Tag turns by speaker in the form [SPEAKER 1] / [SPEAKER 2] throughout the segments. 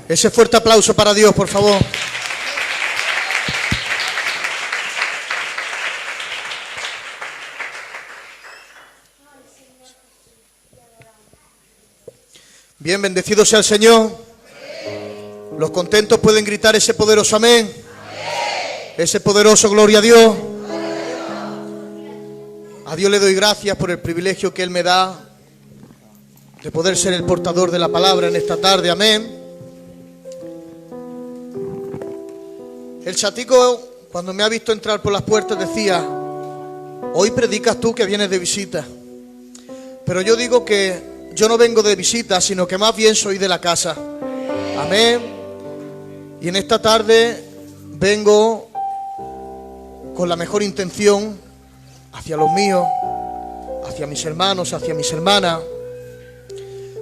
[SPEAKER 1] Ese fuerte aplauso para Dios, por favor. Bien, bendecido sea el Señor. Los contentos pueden gritar ese poderoso amén. Ese poderoso gloria a Dios. A Dios le doy gracias por el privilegio que Él me da de poder ser el portador de la palabra en esta tarde, amén. El chatico, cuando me ha visto entrar por las puertas, decía: hoy predicas tú que vienes de visita. Pero yo digo que yo no vengo de visita, sino que más bien soy de la casa, amén. Y en esta tarde vengo con la mejor intención hacia los míos, hacia mis hermanos, hacia mis hermanas,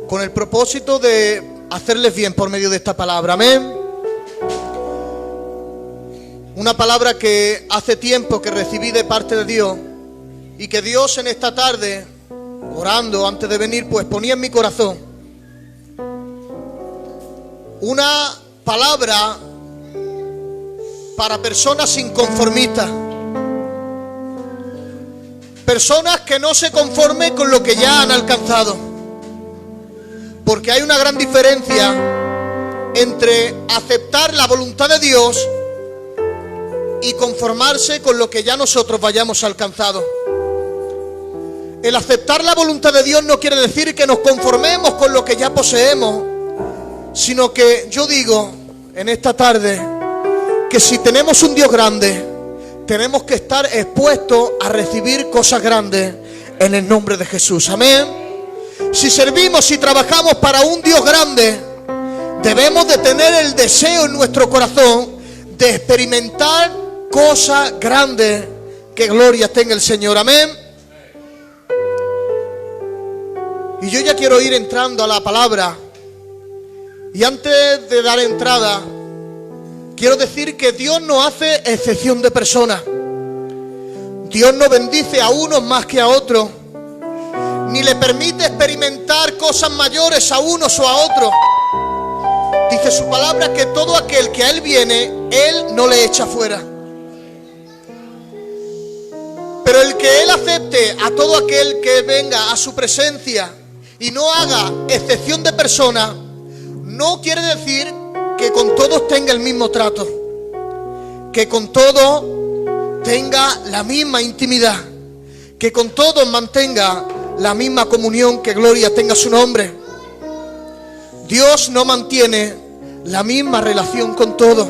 [SPEAKER 1] con el propósito de hacerles bien por medio de esta palabra, amén. Una palabra que hace tiempo que recibí de parte de Dios y que Dios en esta tarde, orando antes de venir, pues ponía en mi corazón. Una palabra para personas inconformistas. Personas que no se conformen con lo que ya han alcanzado. Porque hay una gran diferencia entre aceptar la voluntad de Dios y conformarse con lo que ya nosotros vayamos alcanzado. El aceptar la voluntad de Dios no quiere decir que nos conformemos con lo que ya poseemos, sino que yo digo en esta tarde que si tenemos un Dios grande, tenemos que estar expuestos a recibir cosas grandes en el nombre de Jesús, amén. Si servimos y trabajamos para un Dios grande, debemos de tener el deseo en nuestro corazón de experimentar cosas grandes. Que gloria tenga el Señor, amén. Y yo ya quiero ir entrando a la palabra. Y antes de dar entrada, quiero decir que Dios no hace excepción de personas. Dios no bendice a unos más que a otros, ni le permite experimentar cosas mayores a unos o a otros. Dice su palabra que todo aquel que a Él viene, Él no le echa fuera. Pero el que Él acepte a todo aquel que venga a su presencia y no haga excepción de persona, no quiere decir que con todos tenga el mismo trato, que con todos tenga la misma intimidad, que con todos mantenga la misma comunión. Que gloria tenga su nombre. Dios no mantiene la misma relación con todos.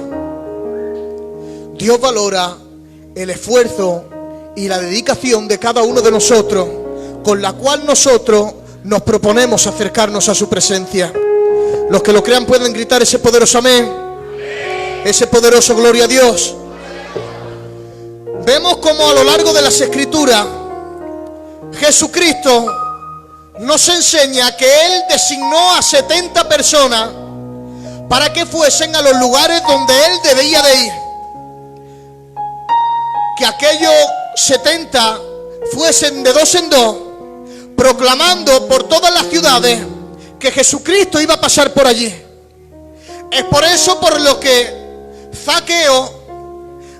[SPEAKER 1] Dios valora el esfuerzo y la dedicación de cada uno de nosotros, con la cual nosotros nos proponemos acercarnos a su presencia. Los que lo crean pueden gritar ese poderoso amén, ese poderoso gloria a Dios. Vemos como a lo largo de las Escrituras Jesucristo nos enseña que Él designó a 70 personas para que fuesen a los lugares donde Él debía de ir. Que aquellos 70 fuesen de dos en dos, proclamando por todas las ciudades que Jesucristo iba a pasar por allí. Es por eso por lo que Zaqueo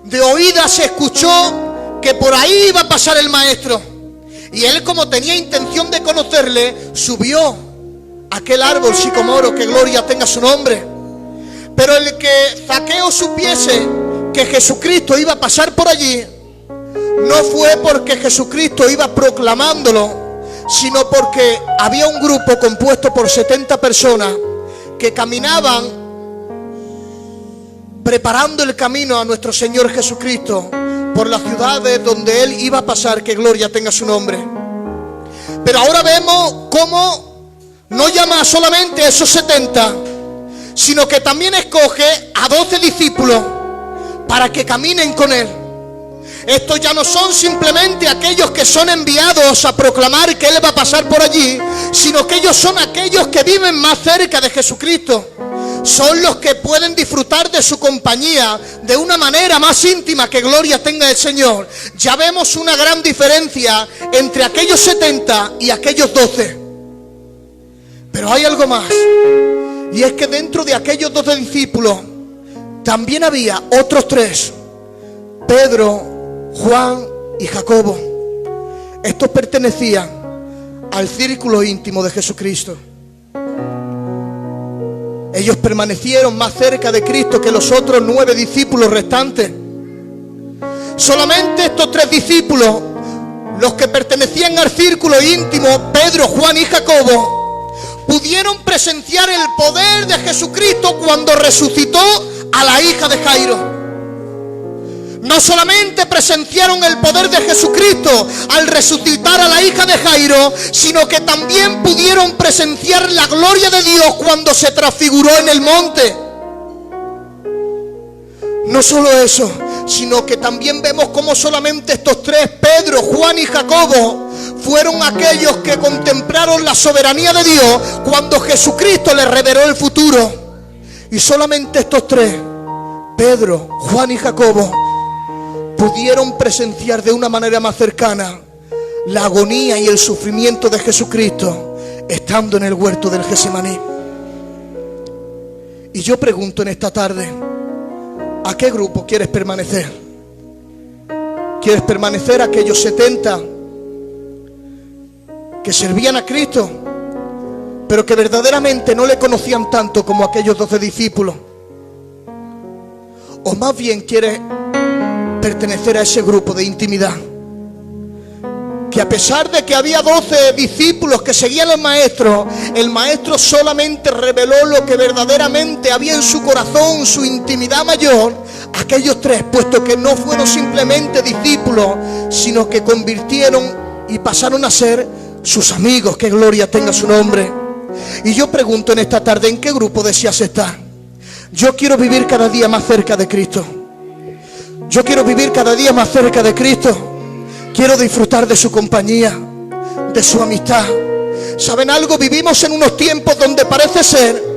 [SPEAKER 1] de oídas escuchó que por ahí iba a pasar el maestro. Y él, como tenía intención de conocerle, subió a aquel árbol sicomoro, que gloria tenga su nombre. Pero el que Zaqueo supiese que Jesucristo iba a pasar por allí, no fue porque Jesucristo iba proclamándolo, sino porque había un grupo compuesto por 70 personas que caminaban preparando el camino a nuestro Señor Jesucristo por las ciudades donde Él iba a pasar. Que gloria tenga su nombre. Pero ahora vemos cómo no llama solamente a esos 70, sino que también escoge a 12 discípulos para que caminen con Él. Estos ya no son simplemente aquellos que son enviados a proclamar que Él va a pasar por allí, sino que ellos son aquellos que viven más cerca de Jesucristo. Son los que pueden disfrutar de su compañía de una manera más íntima. Que gloria tenga el Señor. Ya vemos una gran diferencia entre aquellos 70 y aquellos 12. Pero hay algo más. Y es que dentro de aquellos 12 discípulos también había otros 3, Pedro, Juan y Jacobo. Estos pertenecían al círculo íntimo de Jesucristo. Ellos permanecieron más cerca de Cristo que los otros 9 discípulos restantes. Solamente estos 3 discípulos, los que pertenecían al círculo íntimo, Pedro, Juan y Jacobo, pudieron presenciar el poder de Jesucristo cuando resucitó a la hija de Jairo. No solamente presenciaron el poder de Jesucristo al resucitar a la hija de Jairo, sino que también pudieron presenciar la gloria de Dios cuando se transfiguró en el monte. No solo eso, sino que también vemos cómo solamente estos 3, Pedro, Juan y Jacobo, fueron aquellos que contemplaron la soberanía de Dios cuando Jesucristo les reveló el futuro. Y solamente estos 3, Pedro, Juan y Jacobo, pudieron presenciar de una manera más cercana la agonía y el sufrimiento de Jesucristo estando en el huerto del Getsemaní. Y yo pregunto en esta tarde, ¿a qué grupo quieres permanecer? ¿Quieres permanecer a aquellos 70 que servían a Cristo, pero que verdaderamente no le conocían tanto como aquellos 12 discípulos? ¿O más bien quieres pertenecer a ese grupo de intimidad, que a pesar de que había 12 discípulos que seguían al maestro, el maestro solamente reveló lo que verdaderamente había en su corazón, su intimidad mayor, aquellos 3, puesto que no fueron simplemente discípulos, sino que convirtieron y pasaron a ser sus amigos? Que gloria tenga su nombre. Y yo pregunto en esta tarde, ¿en qué grupo deseas estar? Yo quiero vivir cada día más cerca de Cristo. Yo quiero vivir cada día más cerca de Cristo. Quiero disfrutar de su compañía, de su amistad. ¿Saben algo? Vivimos en unos tiempos donde parece ser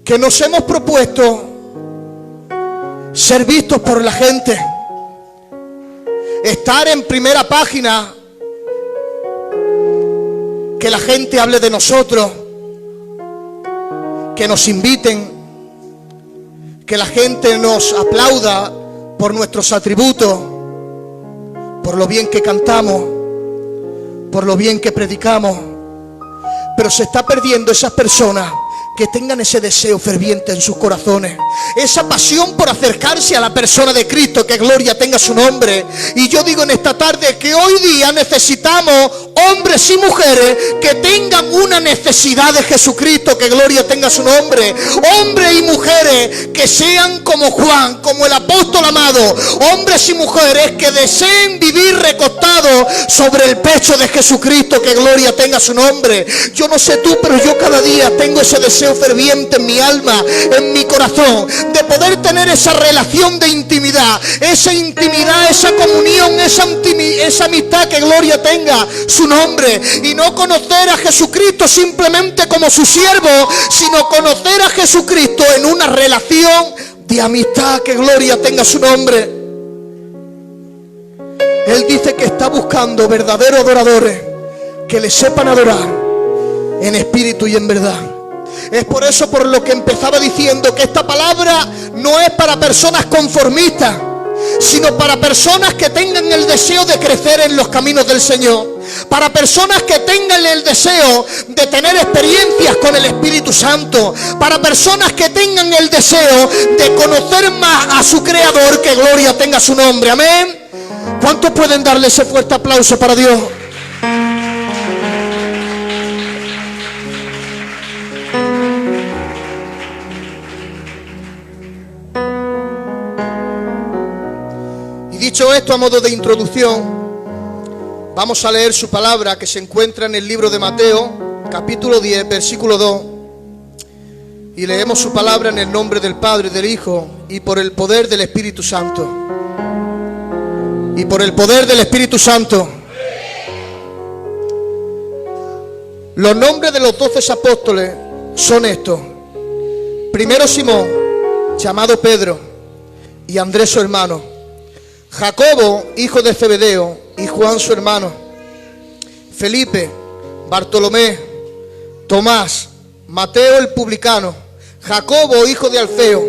[SPEAKER 1] que nos hemos propuesto ser vistos por la gente, estar en primera página, que la gente hable de nosotros, que nos inviten, que la gente nos aplauda por nuestros atributos, por lo bien que cantamos, por lo bien que predicamos. Pero se está perdiendo esas personas que tengan ese deseo ferviente en sus corazones, esa pasión por acercarse a la persona de Cristo, que gloria tenga su nombre. Y yo digo en esta tarde que hoy día necesitamos hombres y mujeres que tengan una necesidad de Jesucristo, que gloria tenga su nombre. Hombres y mujeres que sean como Juan, como el apóstol amado. Hombres y mujeres que deseen vivir recostados sobre el pecho de Jesucristo, que gloria tenga su nombre. Yo no sé tú, pero yo cada día tengo ese deseo ferviente en mi alma, en mi corazón, de poder tener esa relación de intimidad, esa comunión, esa amistad, que gloria tenga su nombre. Y no conocer a Jesucristo simplemente como su siervo, sino conocer a Jesucristo en una relación de amistad, que gloria tenga su nombre. Él dice que está buscando verdaderos adoradores que le sepan adorar en espíritu y en verdad. Es por eso por lo que empezaba diciendo que esta palabra no es para personas conformistas, sino para personas que tengan el deseo de crecer en los caminos del Señor, para personas que tengan el deseo de tener experiencias con el Espíritu Santo, para personas que tengan el deseo de conocer más a su Creador, que gloria tenga su nombre. Amén. ¿Cuántos pueden darle ese fuerte aplauso para Dios? Dicho esto a modo de introducción, vamos a leer su palabra que se encuentra en el libro de Mateo, capítulo 10, versículo 2. Y leemos su palabra en el nombre del Padre, del Hijo y por el poder del Espíritu Santo. Y por el poder del Espíritu Santo. Los nombres de los 12 apóstoles son estos. Primero Simón, llamado Pedro, y Andrés su hermano. Jacobo, hijo de Zebedeo, y Juan su hermano. Felipe, Bartolomé, Tomás, Mateo el publicano, Jacobo hijo de Alfeo,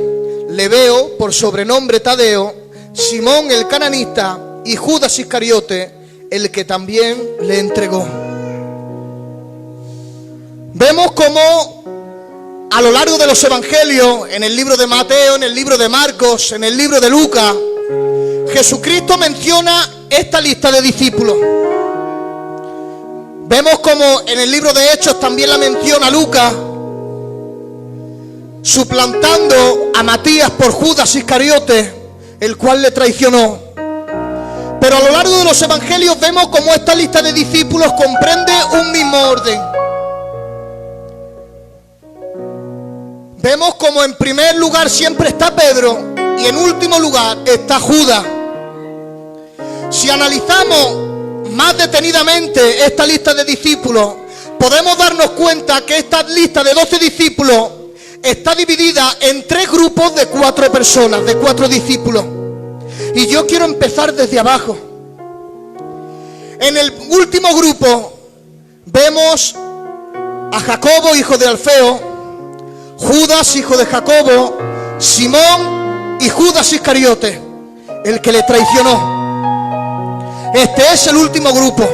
[SPEAKER 1] Lebeo por sobrenombre Tadeo, Simón el cananista y Judas Iscariote, el que también le entregó. Vemos cómo a lo largo de los evangelios, en el libro de Mateo, en el libro de Marcos, en el libro de Lucas, Jesucristo menciona esta lista de discípulos. Vemos como en el libro de Hechos también la menciona Lucas, suplantando a Matías por Judas Iscariote, el cual le traicionó. Pero a lo largo de los evangelios vemos como esta lista de discípulos comprende un mismo orden. Vemos como en primer lugar siempre está Pedro y en último lugar está Judas. Si analizamos más detenidamente esta lista de discípulos, podemos darnos cuenta que esta lista de 12 discípulos está dividida en 3 grupos de 4 personas, de 4 discípulos. Y yo quiero empezar desde abajo. En el último grupo vemos a Jacobo, hijo de Alfeo, Judas, hijo de Jacobo, Simón y Judas Iscariote, el que le traicionó. Este es el último grupo.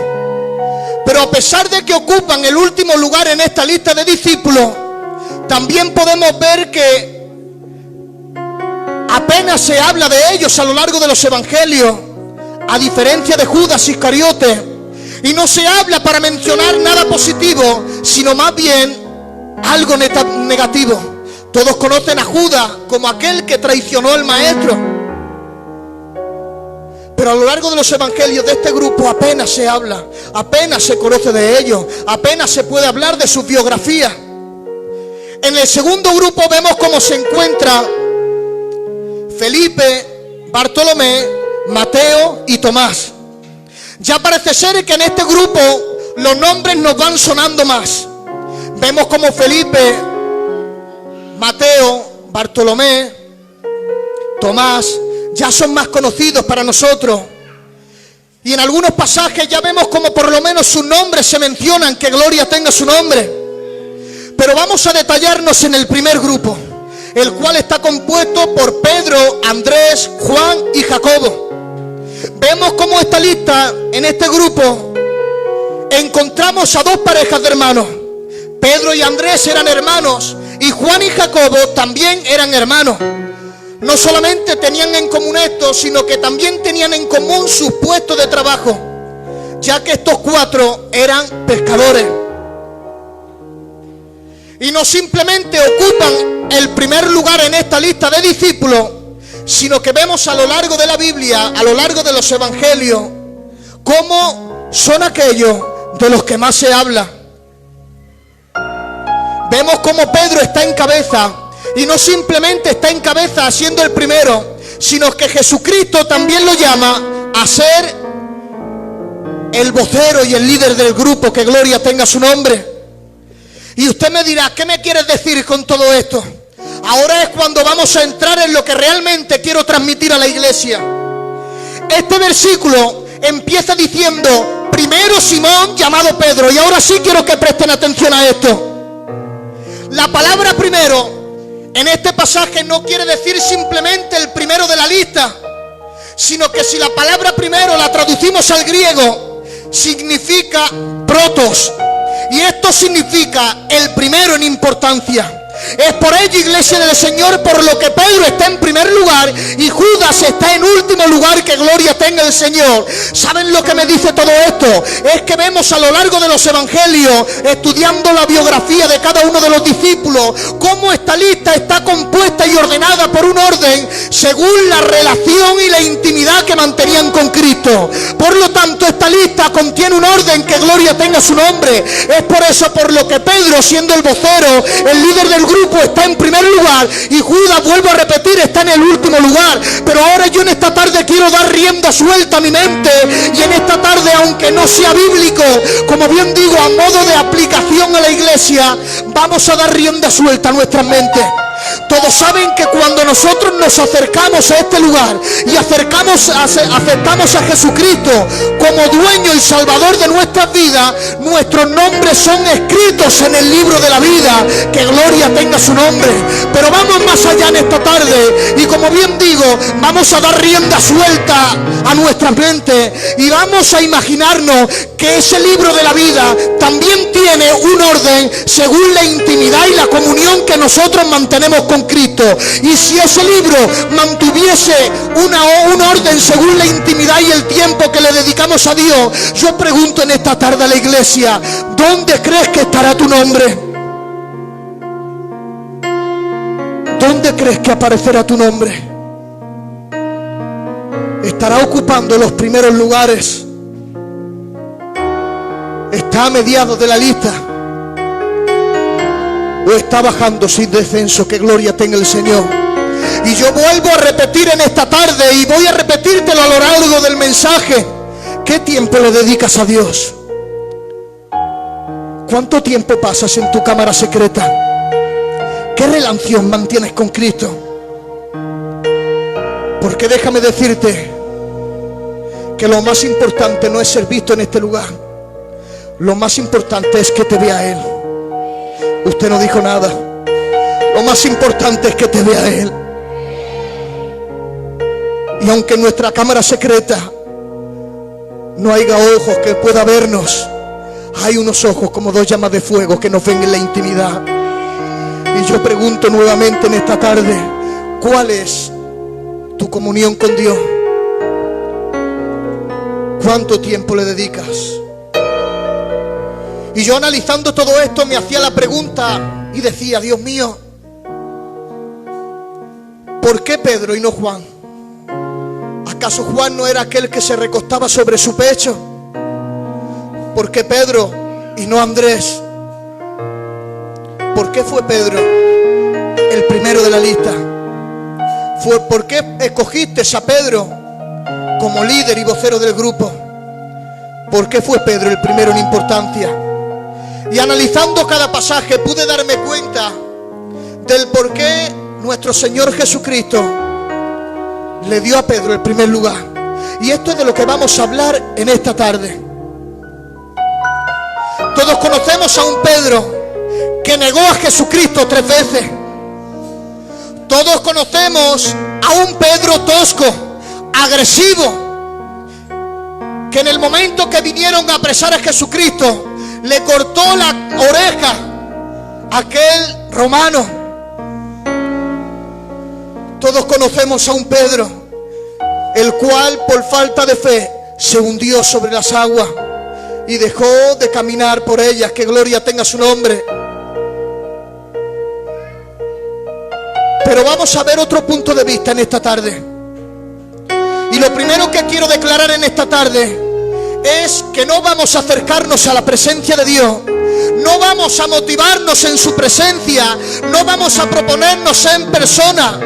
[SPEAKER 1] Pero a pesar de que ocupan el último lugar en esta lista de discípulos, también podemos ver que apenas se habla de ellos a lo largo de los evangelios, a diferencia de Judas Iscariote. Y no se habla para mencionar nada positivo, sino más bien algo negativo. Todos conocen a Judas como aquel que traicionó al maestro. Pero a lo largo de los evangelios de este grupo apenas se habla, apenas se conoce de ellos, apenas se puede hablar de sus biografías. En el segundo grupo vemos cómo se encuentra Felipe, Bartolomé, Mateo y Tomás. Ya parece ser que en este grupo los nombres nos van sonando más. Vemos como Felipe, Mateo, Bartolomé, Tomás ya son más conocidos para nosotros. Y en algunos pasajes ya vemos como por lo menos sus nombres se mencionan, que gloria tenga su nombre. Pero vamos a detallarnos en el primer grupo, el cual está compuesto por Pedro, Andrés, Juan y Jacobo. Vemos como esta lista, en este grupo, encontramos a 2 parejas de hermanos. Pedro y Andrés eran hermanos y Juan y Jacobo también eran hermanos. No solamente tenían en común esto, sino que también tenían en común sus puestos de trabajo, ya que estos 4 eran pescadores. Y no simplemente ocupan el primer lugar en esta lista de discípulos, sino que vemos a lo largo de la Biblia, a lo largo de los evangelios, cómo son aquellos de los que más se habla. Vemos cómo Pedro está en cabeza, y no simplemente está en cabeza siendo el primero, sino que Jesucristo también lo llama a ser el vocero y el líder del grupo, que gloria tenga su nombre. Y usted me dirá, ¿qué me quieres decir con todo esto? Ahora es cuando vamos a entrar en lo que realmente quiero transmitir a la iglesia. Este versículo empieza diciendo, primero Simón llamado Pedro, y ahora sí quiero que presten atención a esto. La palabra primero en este pasaje no quiere decir simplemente el primero de la lista, sino que si la palabra primero la traducimos al griego, significa protos, y esto significa el primero en importancia. Es por ello, iglesia del Señor, por lo que Pedro está en primer lugar y Judas está en último lugar, que gloria tenga el Señor. ¿Saben lo que me dice todo esto? Es que vemos a lo largo de los evangelios, estudiando la biografía de cada uno de los discípulos, cómo esta lista está compuesta y ordenada por un orden según la relación y la intimidad que mantenían con Cristo. Por lo tanto, esta lista contiene un orden, que gloria tenga su nombre. Es por eso por lo que Pedro, siendo el vocero, el líder del grupo, está en primer lugar, y Judas, vuelvo a repetir, está en el último lugar. Pero ahora yo en esta tarde quiero dar rienda suelta a mi mente, y en esta tarde, aunque no sea bíblico, como bien digo, a modo de aplicación a la iglesia, vamos a dar rienda suelta a nuestras mentes. Todos saben que cuando nosotros nos acercamos a este lugar y aceptamos a Jesucristo como dueño y salvador de nuestras vidas, nuestros nombres son escritos en el libro de la vida. Que gloria tenga su nombre. Pero vamos más allá en esta tarde, y como bien digo, vamos a dar rienda suelta a nuestra mente y vamos a imaginarnos que ese libro de la vida también tiene un orden según la intimidad y la comunión que nosotros mantenemos con Cristo. Y si ese libro mantuviese un orden según la intimidad y el tiempo que le dedicamos a Dios, yo pregunto en esta tarde a la iglesia: ¿dónde crees que estará tu nombre? ¿Dónde crees que aparecerá tu nombre? ¿Estará ocupando los primeros lugares? ¿Está a mediados de la lista? ¿O está bajando sin descenso? Que gloria tenga el Señor. Y yo vuelvo a repetir en esta tarde, y voy a repetírtelo a lo largo del mensaje: ¿qué tiempo le dedicas a Dios? ¿Cuánto tiempo pasas en tu cámara secreta? ¿Qué relación mantienes con Cristo? Porque déjame decirte que lo más importante no es ser visto en este lugar. Lo más importante es que te vea Él. Usted no dijo nada. Lo más importante es que te vea Él. Y aunque en nuestra cámara secreta no haya ojos que pueda vernos, hay unos ojos como dos llamas de fuego que nos ven en la intimidad. Y yo pregunto nuevamente en esta tarde: ¿cuál es tu comunión con Dios? ¿Cuánto tiempo le dedicas? Y yo, analizando todo esto, me hacía la pregunta y decía: Dios mío, ¿por qué Pedro y no Juan? ¿Acaso Juan no era aquel que se recostaba sobre su pecho? ¿Por qué Pedro y no Andrés? ¿Por qué fue Pedro el primero de la lista? ¿Por qué escogiste a Pedro como líder y vocero del grupo? ¿Por qué fue Pedro el primero en importancia? Y analizando cada pasaje pude darme cuenta del por qué nuestro Señor Jesucristo le dio a Pedro el primer lugar. Y esto es de lo que vamos a hablar en esta tarde. Todos conocemos a un Pedro que negó a Jesucristo 3 veces. Todos conocemos a un Pedro tosco, agresivo, que en el momento que vinieron a apresar a Jesucristo, le cortó la oreja a aquel romano. Todos conocemos a un Pedro, el cual por falta de fe se hundió sobre las aguas y dejó de caminar por ellas. Que gloria tenga su nombre. Pero vamos a ver otro punto de vista en esta tarde. Y lo primero que quiero declarar en esta tarde es que no vamos a acercarnos a la presencia de Dios, no vamos a motivarnos en su presencia, no vamos a proponernos en persona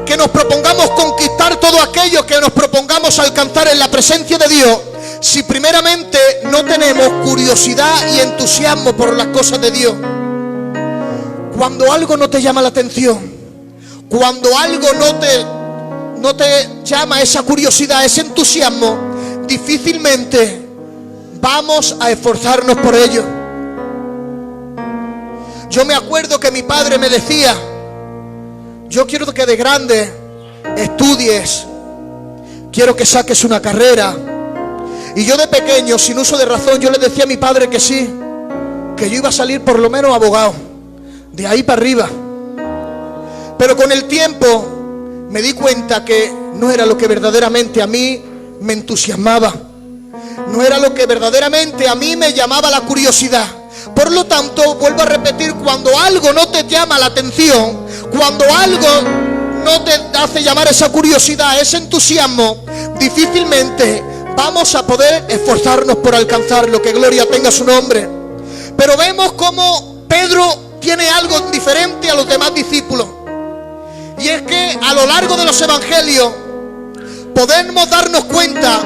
[SPEAKER 1] que nos propongamos conquistar todo aquello que nos propongamos alcanzar en la presencia de Dios, si primeramente no tenemos curiosidad y entusiasmo por las cosas de Dios. Cuando algo no te llama la atención, cuando algo no te llama esa curiosidad, ese entusiasmo, difícilmente vamos a esforzarnos por ello. Yo me acuerdo que mi padre me decía: yo quiero que de grande estudies, quiero que saques una carrera. Y yo de pequeño, sin uso de razón, yo le decía a mi padre que sí, que yo iba a salir por lo menos abogado, de ahí para arriba. Pero con el tiempo me di cuenta que no era lo que verdaderamente a mí me entusiasmaba, no era lo que verdaderamente a mí me llamaba la curiosidad. Por lo tanto, vuelvo a repetir: cuando algo no te llama la atención, cuando algo no te hace llamar esa curiosidad, ese entusiasmo, difícilmente vamos a poder esforzarnos por alcanzarlo. Que gloria tenga su nombre. Pero vemos cómo Pedro tiene algo diferente a los demás discípulos, y es que a lo largo de los evangelios podemos darnos cuenta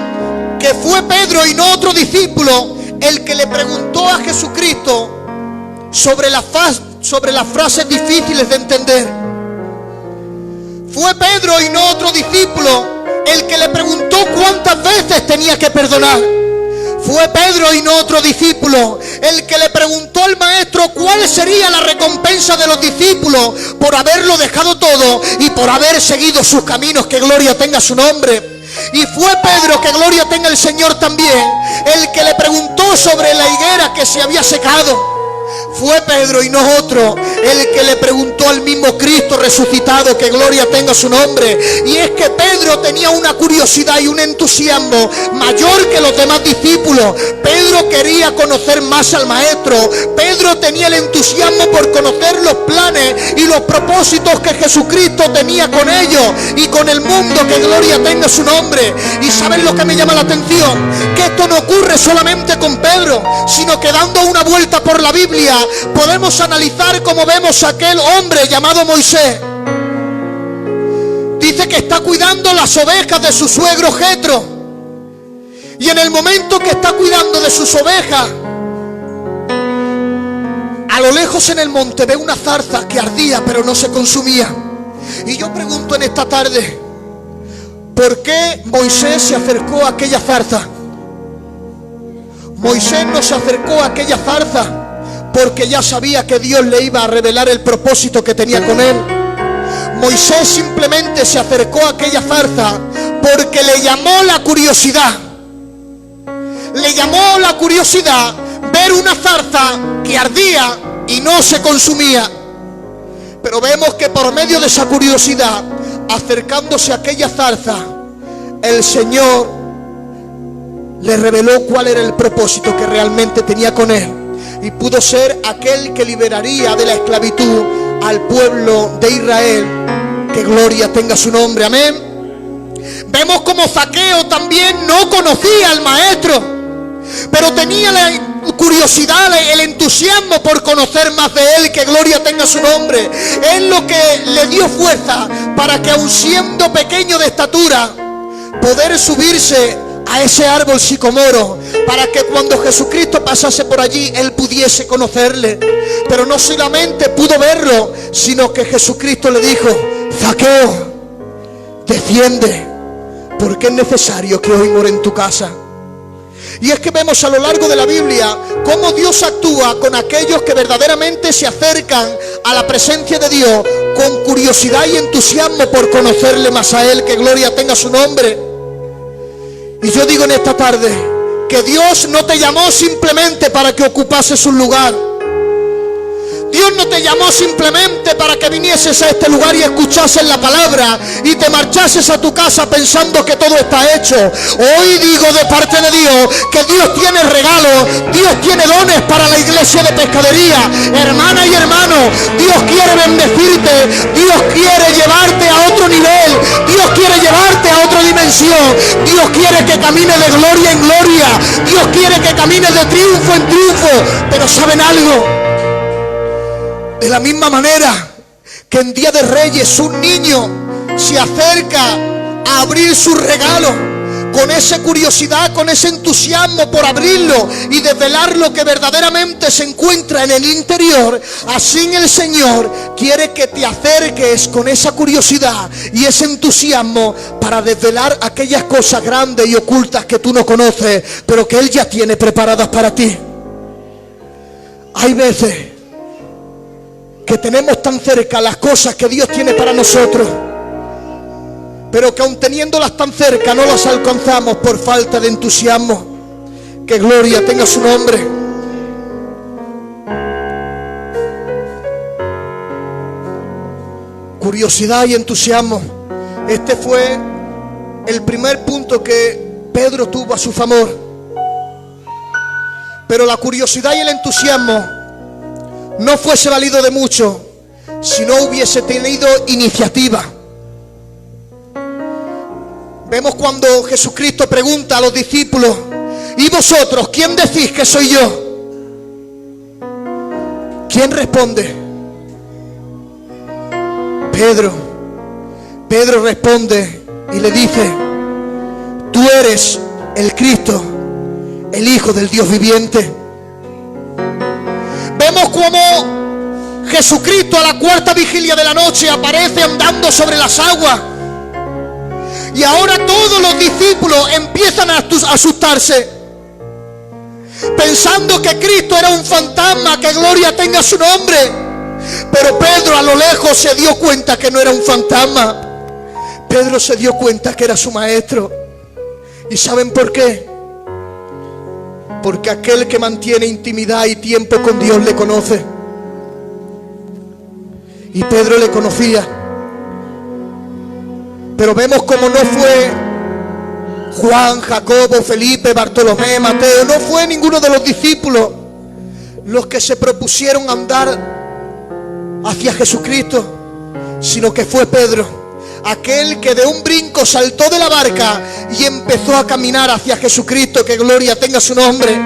[SPEAKER 1] que fue Pedro y no otro discípulo el que le preguntó a Jesucristo sobre las frases difíciles de entender. Fue Pedro y no otro discípulo el que le preguntó cuántas veces tenía que perdonar. Fue Pedro y no otro discípulo el que le preguntó al maestro cuál sería la recompensa de los discípulos por haberlo dejado todo y por haber seguido sus caminos. Que gloria tenga su nombre. Y fue Pedro, que gloria tenga el Señor también, el que le preguntó sobre la higuera que se había secado. Fue Pedro y no otro el que le preguntó al mismo Cristo resucitado, que gloria tenga su nombre. Y es que Pedro tenía una curiosidad y un entusiasmo mayor que los demás discípulos. Pedro quería conocer más al maestro. Pedro tenía el entusiasmo por conocer los planes y los propósitos que Jesucristo tenía con ellos y con el mundo, que gloria tenga su nombre. Y ¿saben lo que me llama la atención? Que esto no ocurre solamente con Pedro, sino que dando una vuelta por la Biblia podemos analizar cómo vemos a aquel hombre llamado Moisés. Dice que está cuidando las ovejas de su suegro Jetro. Y en el momento que está cuidando de sus ovejas, a lo lejos en el monte ve una zarza que ardía pero no se consumía. Y yo pregunto en esta tarde, ¿por qué Moisés se acercó a aquella zarza? Moisés no se acercó a aquella zarza porque ya sabía que Dios le iba a revelar el propósito que tenía con él. Moisés simplemente se acercó a aquella zarza porque le llamó la curiosidad. Le llamó la curiosidad ver una zarza que ardía y no se consumía. Pero vemos que por medio de esa curiosidad, acercándose a aquella zarza, el Señor le reveló cuál era el propósito que realmente tenía con él. Y pudo ser aquel que liberaría de la esclavitud al pueblo de Israel. Que gloria tenga su nombre, amén. Vemos como Zaqueo también no conocía al maestro, pero tenía la curiosidad, el entusiasmo por conocer más de él. Que gloria tenga su nombre. Es lo que le dio fuerza para que, aun siendo pequeño de estatura, poder subirse a ese árbol sicomoro, para que cuando Jesucristo pasase por allí, él pudiese conocerle. Pero no solamente pudo verlo, sino que Jesucristo le dijo: Zaqueo, desciende, porque es necesario que hoy more en tu casa. Y es que vemos a lo largo de la Biblia cómo Dios actúa con aquellos que verdaderamente se acercan a la presencia de Dios con curiosidad y entusiasmo por conocerle más a él. Que gloria tenga su nombre. Y yo digo en esta tarde que Dios no te llamó simplemente para que ocupases un lugar. Dios no te llamó simplemente para que vinieses a este lugar y escuchases la palabra y te marchases a tu casa pensando que todo está hecho. Hoy digo de parte de Dios que Dios tiene regalos, Dios tiene dones para la iglesia de Pescadería. Hermana y hermano, Dios quiere bendecirte, Dios quiere llevarte a otro nivel, Dios quiere llevarte a otra dimensión, Dios quiere que camines de gloria en gloria, Dios quiere que camines de triunfo en triunfo. Pero ¿saben algo? De la misma manera que en Día de Reyes un niño se acerca a abrir su regalo con esa curiosidad, con ese entusiasmo por abrirlo y desvelar lo que verdaderamente se encuentra en el interior, así el Señor quiere que te acerques con esa curiosidad y ese entusiasmo para desvelar aquellas cosas grandes y ocultas que tú no conoces, pero que Él ya tiene preparadas para ti. Hay veces que tenemos tan cerca las cosas que Dios tiene para nosotros, pero que aun teniéndolas tan cerca no las alcanzamos por falta de entusiasmo. Que gloria tenga su nombre. Curiosidad y entusiasmo. Este fue el primer punto que Pedro tuvo a su favor. Pero la curiosidad y el entusiasmo no fuese valido de mucho si no hubiese tenido iniciativa. Vemos cuando Jesucristo pregunta a los discípulos: ¿y vosotros quién decís que soy yo? ¿Quién responde? Pedro. Pedro responde y le dice: tú eres el Cristo, el Hijo del Dios viviente. Vemos cómo Jesucristo a la cuarta vigilia de la noche aparece andando sobre las aguas. Y ahora todos los discípulos empiezan a asustarse, pensando que Cristo era un fantasma, que gloria tenga su nombre. Pero Pedro a lo lejos se dio cuenta que no era un fantasma. Pedro se dio cuenta que era su maestro. ¿Y saben por qué? Porque aquel que mantiene intimidad y tiempo con Dios le conoce. Y Pedro le conocía. Pero vemos como no fue Juan, Jacobo, Felipe, Bartolomé, Mateo, no fue ninguno de los discípulos los que se propusieron andar hacia Jesucristo, sino que fue Pedro, aquel que de un brinco saltó de la barca y empezó a caminar hacia Jesucristo, que gloria tenga su nombre.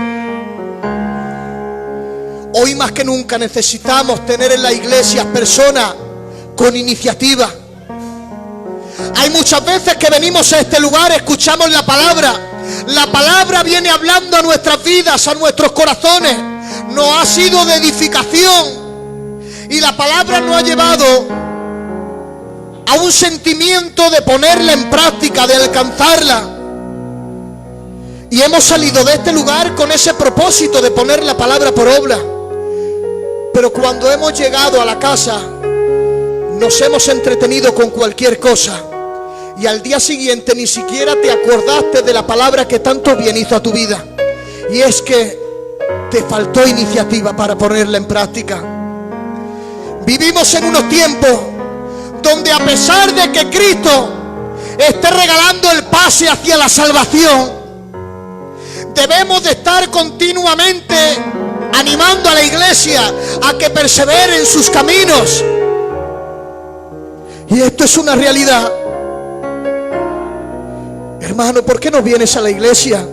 [SPEAKER 1] Hoy más que nunca necesitamos tener en la iglesia personas con iniciativa. Hay muchas veces que venimos a este lugar, escuchamos la palabra viene hablando a nuestras vidas, a nuestros corazones, nos ha sido de edificación y la palabra nos ha llevado a un sentimiento de ponerla en práctica, de alcanzarla. Y hemos salido de este lugar con ese propósito de poner la palabra por obra. Pero cuando hemos llegado a la casa, nos hemos entretenido con cualquier cosa. Y al día siguiente ni siquiera te acordaste de la palabra que tanto bien hizo a tu vida. Y es que te faltó iniciativa para ponerla en práctica. Vivimos en unos tiempos donde a pesar de que Cristo esté regalando el pase hacia la salvación, debemos de estar continuamente animando a la iglesia a que persevere en sus caminos. Y esto es una realidad. Hermano, ¿por qué no vienes a la iglesia?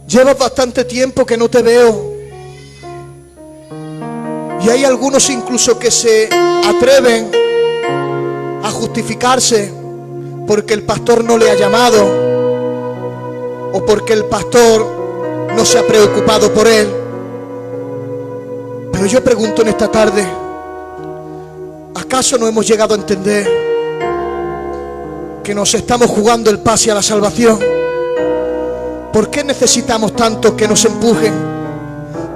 [SPEAKER 1] Llevas bastante tiempo que no te veo. Y hay algunos incluso que se atreven a justificarse porque el pastor no le ha llamado o porque el pastor no se ha preocupado por él. Pero yo pregunto en esta tarde, ¿acaso no hemos llegado a entender que nos estamos jugando el pase a la salvación? ¿Por qué necesitamos tanto que nos empujen?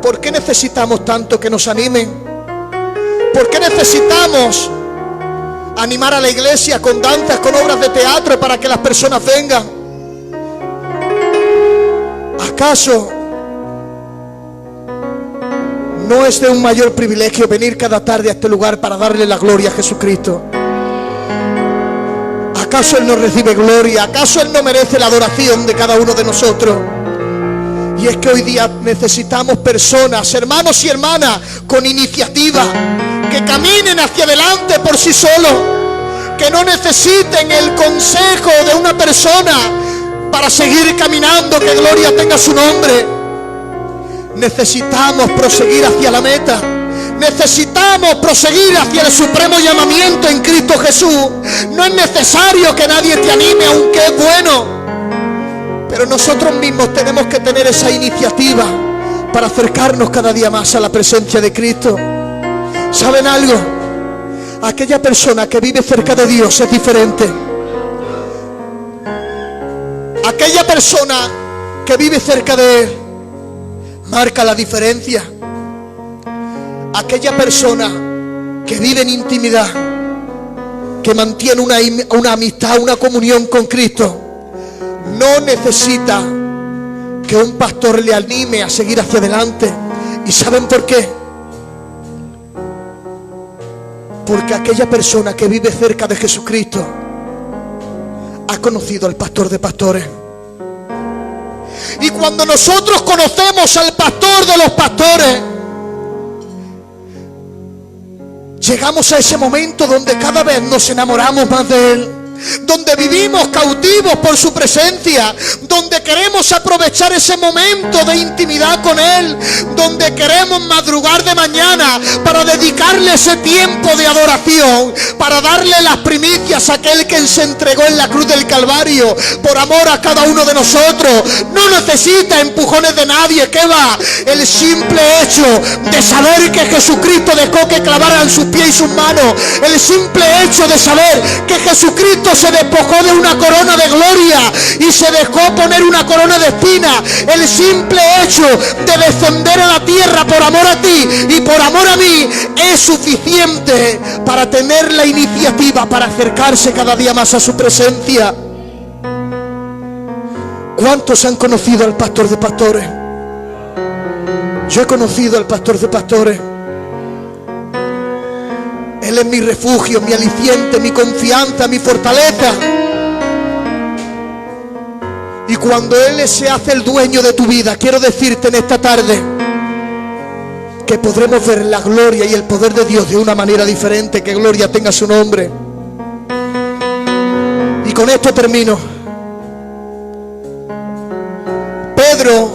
[SPEAKER 1] ¿Por qué necesitamos tanto que nos animen? ¿Por qué necesitamos animar a la iglesia con danzas, con obras de teatro para que las personas vengan? ¿Acaso no es de un mayor privilegio venir cada tarde a este lugar para darle la gloria a Jesucristo? ¿Acaso Él no recibe gloria? ¿Acaso Él no merece la adoración de cada uno de nosotros? Y es que hoy día necesitamos personas, hermanos y hermanas, con iniciativa, que caminen hacia adelante por sí solos, que no necesiten el consejo de una persona para seguir caminando, que gloria tenga su nombre. Necesitamos proseguir hacia la meta. Necesitamos proseguir hacia el supremo llamamiento en Cristo Jesús. No es necesario que nadie te anime, aunque es bueno, pero nosotros mismos tenemos que tener esa iniciativa para acercarnos cada día más a la presencia de Cristo. ¿Saben algo? Aquella persona que vive cerca de Dios es diferente. Aquella persona que vive cerca de Él marca la diferencia. Aquella persona que vive en intimidad, que mantiene una amistad, una comunión con Cristo, no necesita que un pastor le anime a seguir hacia adelante. ¿Y saben por qué? Porque aquella persona que vive cerca de Jesucristo ha conocido al pastor de pastores. Y cuando nosotros conocemos al pastor de los pastores, llegamos a ese momento donde cada vez nos enamoramos más de Él, donde vivimos cautivos por su presencia, donde queremos aprovechar ese momento de intimidad con Él, donde queremos madrugar de mañana para dedicarle ese tiempo de adoración, para darle las primicias a aquel que se entregó en la cruz del Calvario por amor a cada uno de nosotros. No necesita empujones de nadie. ¿Qué va? El simple hecho de saber que Jesucristo dejó que clavaran sus pies y sus manos, el simple hecho de saber que Jesucristo se despojó de una corona de gloria y se dejó poner una corona de espinas, el simple hecho de descender a la tierra por amor a ti y por amor a mí es suficiente para tener la iniciativa para acercarse cada día más a su presencia. ¿Cuántos han conocido al pastor de pastores? Yo he conocido al pastor de pastores. Él es mi refugio, mi aliciente, mi confianza, mi fortaleza. Y cuando Él se hace el dueño de tu vida, quiero decirte en esta tarde que podremos ver la gloria y el poder de Dios de una manera diferente. Que gloria tenga su nombre. Y con esto termino. Pedro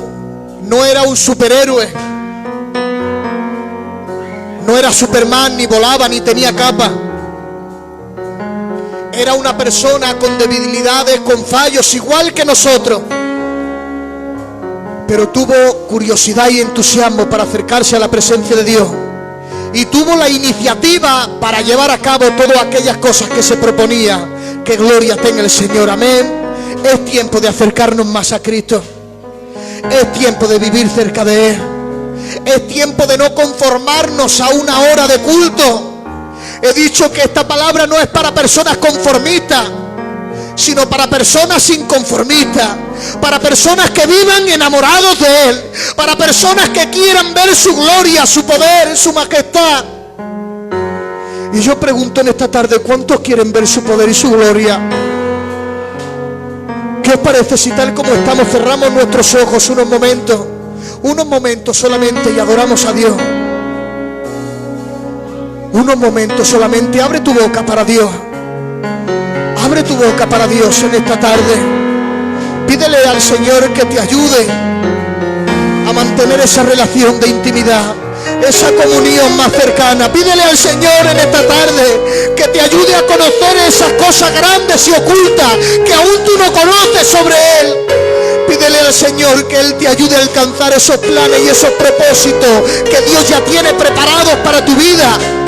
[SPEAKER 1] no era un superhéroe, no era Superman, ni volaba, ni tenía capa. Era una persona con debilidades, con fallos, igual que nosotros. Pero tuvo curiosidad y entusiasmo para acercarse a la presencia de Dios. Y tuvo la iniciativa para llevar a cabo todas aquellas cosas que se proponía. Que gloria tenga el Señor, amén. Es tiempo de acercarnos más a Cristo. Es tiempo de vivir cerca de Él. Es tiempo de no conformarnos a una hora de culto. He dicho que esta palabra no es para personas conformistas, sino para personas inconformistas, para personas que vivan enamorados de Él, para personas que quieran ver su gloria, su poder, su majestad. Y yo pregunto en esta tarde, ¿cuántos quieren ver su poder y su gloria? ¿Qué os parece si tal como estamos cerramos nuestros ojos unos momentos solamente y adoramos a Dios? Unos momentos solamente. Abre tu boca para Dios. Abre tu boca para Dios en esta tarde. Pídele al Señor que te ayude a mantener esa relación de intimidad, esa comunión más cercana. Pídele al Señor en esta tarde que te ayude a conocer esas cosas grandes y ocultas que aún tú no conoces sobre Él. Pídele al Señor que Él te ayude a alcanzar esos planes y esos propósitos que Dios ya tiene preparados para tu vida.